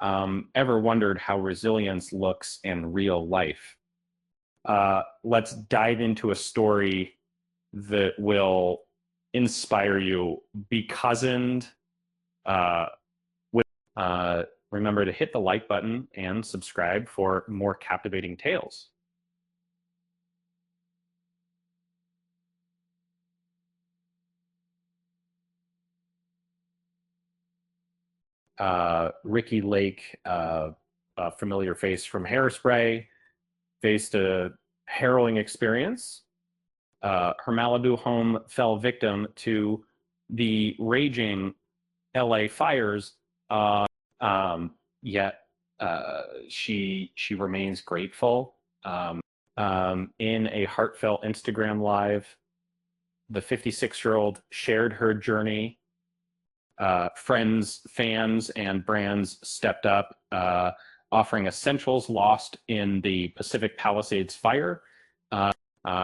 ever wondered how resilience looks in real life? Let's dive into a story that will inspire you. Be cousined uh, with. Remember to hit the like button and subscribe for more captivating tales. Ricki Lake, a familiar face from Hairspray, faced a harrowing experience. Her Malibu home fell victim to the raging LA fires, yet she remains grateful. In a heartfelt Instagram live, the 56-year-old shared her journey. Friends, fans, and brands stepped up, offering essentials lost in the Pacific Palisades fire.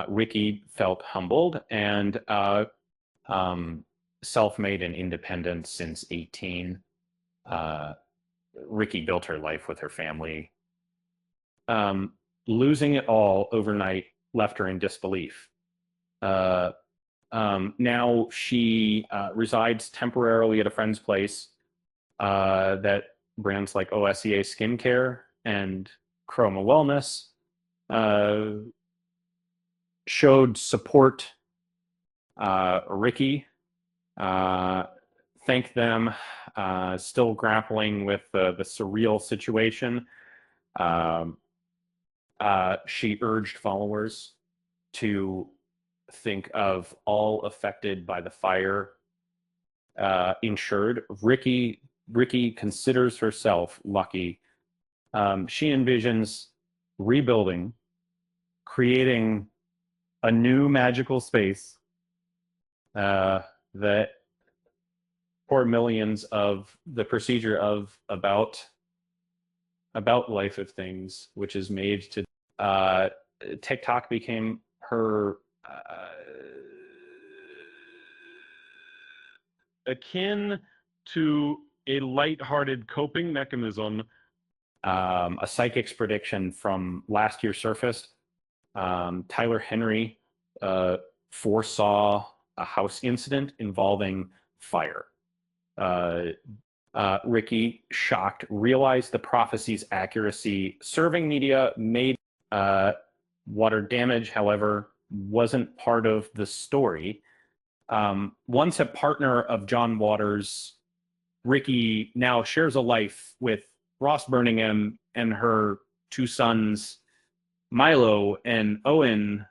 Ricki felt humbled and self-made and independent since 18. Ricki built her life with her family. Losing it all overnight left her in disbelief. Now she resides temporarily at a friend's place that brands like OSEA Skincare and Chroma Wellness showed support. Ricki thanked them, still grappling with the surreal situation. She urged followers to think of all affected by the fire insured. Ricki considers herself lucky. She envisions rebuilding, creating a new magical space that for millions of the procedure of about life of things, which is made to TikTok became her akin to a light-hearted coping mechanism. A psychic's prediction from last year surfaced. Tyler Henry foresaw a house incident involving fire. Ricki, shocked, realized the prophecy's accuracy. Serving media made water damage, however, wasn't part of the story. Once a partner of John Waters, Ricki now shares a life with Ross Birmingham and her two sons, Milo and Owen.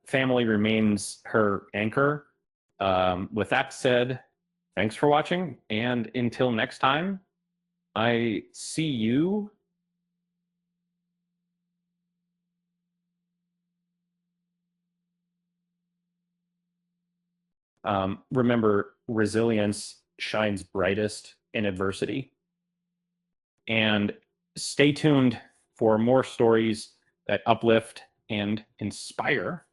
Family remains her anchor. With that said, thanks for watching, and until next time, I see you. Remember, resilience shines brightest in adversity. And stay tuned for more stories that uplift and inspire.